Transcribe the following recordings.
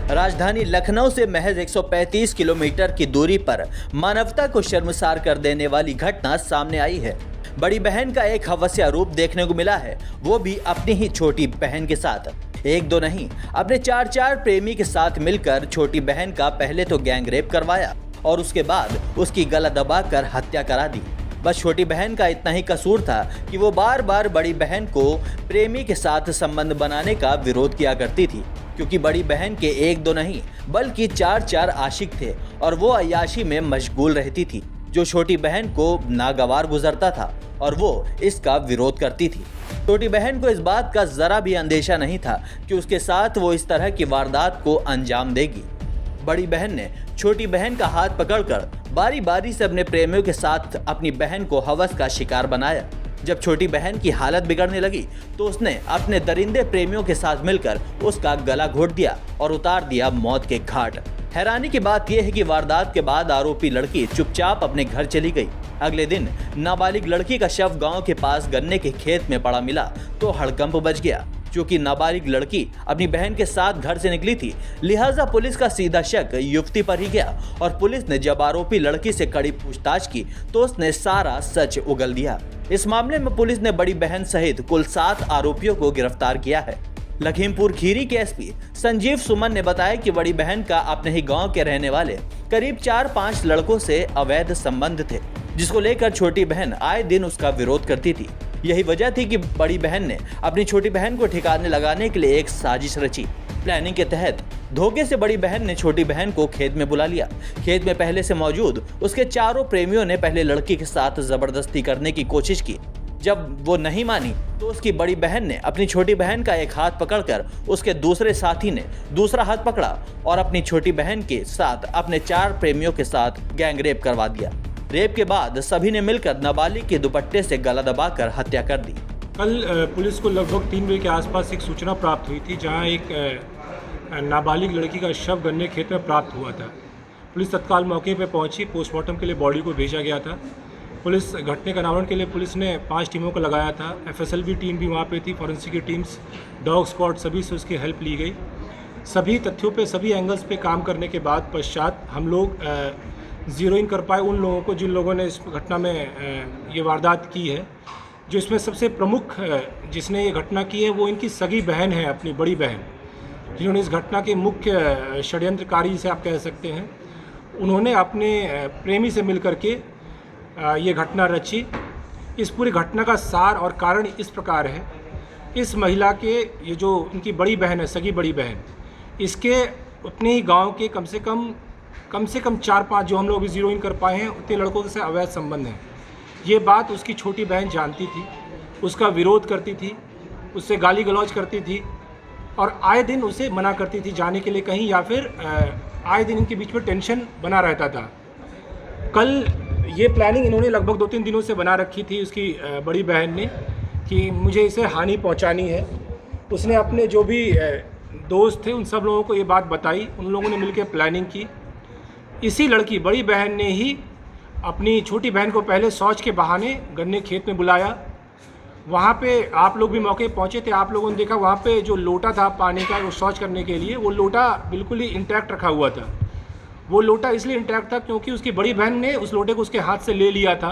राजधानी लखनऊ से महज 135 किलोमीटर की दूरी पर मानवता को शर्मसार कर देने वाली घटना सामने आई है। बड़ी बहन का एक हवसिया रूप देखने को मिला है, वो भी अपनी ही छोटी बहन के साथ। एक दो नहीं, अपने चार प्रेमी के साथ मिलकर छोटी बहन का पहले तो गैंग रेप करवाया और उसके बाद उसकी गला दबाकर हत्या करा दी। बस छोटी बहन का इतना ही कसूर था कि वो बार बार बड़ी बहन को प्रेमी के साथ संबंध बनाने का विरोध किया करती थी, क्योंकि बड़ी बहन के एक दो नहीं बल्कि चार आशिक थे और वो अय्याशी में मशगूल रहती थी, जो छोटी बहन को नागवार गुजरता था और वो इसका विरोध करती थी। छोटी बहन को इस बात का जरा भी अंदेशा नहीं था कि उसके साथ वो इस तरह की वारदात को अंजाम देगी। बड़ी बहन ने छोटी बहन का हाथ पकड़कर बारी बारी से अपने प्रेमियों के साथ अपनी बहन को हवस का शिकार बनाया। जब छोटी बहन की हालत बिगड़ने लगी तो उसने अपने दरिंदे प्रेमियों के साथ मिलकर उसका गला घोट दिया और उतार दिया मौत के घाट। हैरानी की बात यह है कि वारदात के बाद आरोपी लड़की चुपचाप अपने घर चली गई। अगले दिन नाबालिग लड़की का शव गांव के पास गन्ने के खेत में पड़ा मिला तो हड़कंप बच गया। क्योंकि नाबालिग लड़की अपनी बहन के साथ घर से निकली थी, लिहाजा पुलिस का सीधा शक युवती पर ही गया और पुलिस ने जब आरोपी लड़की से कड़ी पूछताछ की तो उसने सारा सच उगल दिया। इस मामले में पुलिस ने बड़ी बहन सहित कुल 7 आरोपियों को गिरफ्तार किया है। लखीमपुर खीरी के एसपी संजीव सुमन ने बताया कि बड़ी बहन का अपने ही गांव के रहने वाले करीब 4-5 लड़कों से अवैध संबंध थे, जिसको लेकर छोटी बहन आए दिन उसका विरोध करती थी। यही वजह थी कि बड़ी बहन ने अपनी छोटी बहन को ठिकाने लगाने के लिए एक साजिश रची। प्लानिंग के तहत धोखे से बड़ी बहन ने छोटी बहन को खेत में बुला लिया। खेत में पहले से मौजूद उसके चारों प्रेमियों ने पहले लड़की के साथ जबरदस्ती करने की कोशिश की। जब वो नहीं मानी तो उसकी बड़ी बहन ने अपनी छोटी बहन का एक हाथ पकड़कर उसके दूसरे साथी ने दूसरा हाथ पकड़ा और अपनी छोटी बहन के साथ अपने 4 प्रेमियों के साथ गैंग रेप करवा दिया। रेप के बाद सभी ने मिलकर नाबालिग के दुपट्टे से गला दबाकर हत्या कर दी। कल पुलिस को लगभग 3 बजे के आसपास एक सूचना प्राप्त हुई थी, जहां एक नाबालिग लड़की का शव गन्ने खेत में प्राप्त हुआ था। पुलिस तत्काल मौके पर पहुंची, पोस्टमार्टम के लिए बॉडी को भेजा गया था। पुलिस घटने का अनावरण के लिए पुलिस ने 5 टीमों को लगाया था। FSLB टीम भी वहाँ पे थी, फॉरेंसिक की टीम्स, डॉग स्क्वाड, सभी से उसकी हेल्प ली गई। सभी तथ्यों पे, सभी एंगल्स पे काम करने के बाद पश्चात हम लोग ज़ीरो इन कर पाए उन लोगों को जिन लोगों ने इस घटना में ये वारदात की है। जो इसमें सबसे प्रमुख जिसने ये घटना की है वो इनकी सगी बहन है, अपनी बड़ी बहन, जिन्होंने इस घटना के मुख्य षड्यंत्रकारी से आप कह सकते हैं। उन्होंने अपने प्रेमी से मिल करके ये घटना रची। इस पूरी घटना का सार और कारण इस प्रकार है। इस महिला के ये जो इनकी बड़ी बहन है, सगी बड़ी बहन, इसके अपने ही गांव के कम से कम 4-5 जो हम लोग भी ज़ीरो इन कर पाए हैं उतने लड़कों से अवैध संबंध हैं। ये बात उसकी छोटी बहन जानती थी, उसका विरोध करती थी, उससे गाली गलौज करती थी और आए दिन उसे मना करती थी जाने के लिए कहीं, या फिर आए दिन इनके बीच में टेंशन बना रहता था। कल ये प्लानिंग इन्होंने लगभग 2-3 दिनों से बना रखी थी उसकी बड़ी बहन ने कि मुझे इसे हानि पहुंचानी है। उसने अपने जो भी दोस्त थे उन सब लोगों को ये बात बताई, उन लोगों ने मिलकर प्लानिंग की। इसी लड़की बड़ी बहन ने ही अपनी छोटी बहन को पहले शौच के बहाने गन्ने खेत में बुलाया। वहाँ पे आप लोग भी मौके पहुँचे थे, आप लोगों ने देखा वहाँ पे जो लोटा था पानी का वो शौच करने के लिए, वो लोटा बिल्कुल ही इंटैक्ट रखा हुआ था। वो लोटा इसलिए इंटैक्ट था क्योंकि उसकी बड़ी बहन ने उस लोटे को उसके हाथ से ले लिया था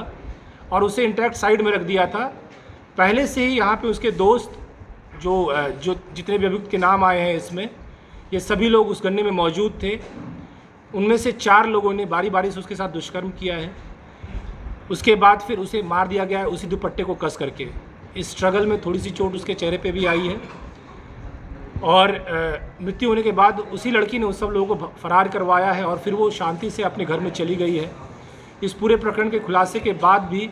और उसे इंटैक्ट साइड में रख दिया था। पहले से ही यहाँ पे उसके दोस्त जो जितने भी अभियुक्त के नाम आए हैं इसमें, ये सभी लोग उस गन्ने में मौजूद थे। उनमें से 4 लोगों ने बारी बारी से उसके साथ दुष्कर्म किया है। उसके बाद फिर उसे मार दिया गया है उसी दुपट्टे को कस करके। इस स्ट्रगल में थोड़ी सी चोट उसके चेहरे पे भी आई है और मृत्यु होने के बाद उसी लड़की ने उस सब लोगों को फरार करवाया है और फिर वो शांति से अपने घर में चली गई है। इस पूरे प्रकरण के खुलासे के बाद भी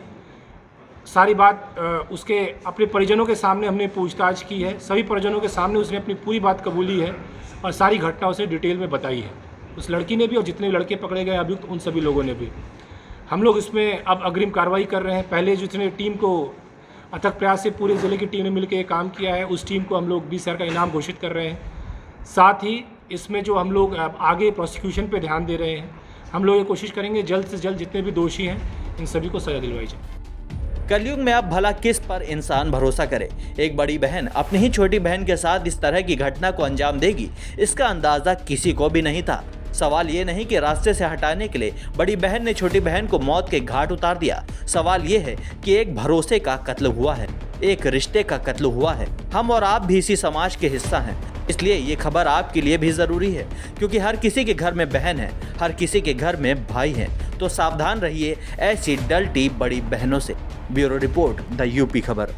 सारी बात उसके अपने परिजनों के सामने हमने पूछताछ की है। सभी परिजनों के सामने उसने अपनी पूरी बात कबूली है और सारी घटना उसे डिटेल में बताई है, उस लड़की ने भी और जितने लड़के पकड़े गए अभियुक्त उन सभी लोगों ने भी। हम लोग इसमें अब अग्रिम कार्रवाई कर रहे हैं। पहले जितने टीम को अथक प्रयास से पूरे ज़िले की टीम ने मिलकर काम किया है, उस टीम को हम लोग 20,000 का इनाम घोषित कर रहे हैं। साथ ही इसमें जो हम लोग आगे प्रोसिक्यूशन पे ध्यान दे रहे हैं, हम लोग ये कोशिश करेंगे जल्द से जल्द जितने भी दोषी हैं इन सभी को सज़ा दिलवाई जाए। कलयुग में अब भला किस पर इंसान भरोसा करे। एक बड़ी बहन अपनी ही छोटी बहन के साथ इस तरह की घटना को अंजाम देगी, इसका अंदाजा किसी को भी नहीं था। सवाल ये नहीं कि रास्ते से हटाने के लिए बड़ी बहन ने छोटी बहन को मौत के घाट उतार दिया। सवाल ये है कि एक भरोसे का कत्ल हुआ है, एक रिश्ते का कत्ल हुआ है। हम और आप भी इसी समाज के हिस्सा हैं, इसलिए ये खबर आपके लिए भी जरूरी है, क्योंकि हर किसी के घर में बहन है, हर किसी के घर में भाई है। तो सावधान रहिए ऐसी डलती बड़ी बहनों से। ब्यूरो रिपोर्ट, द यूपी खबर।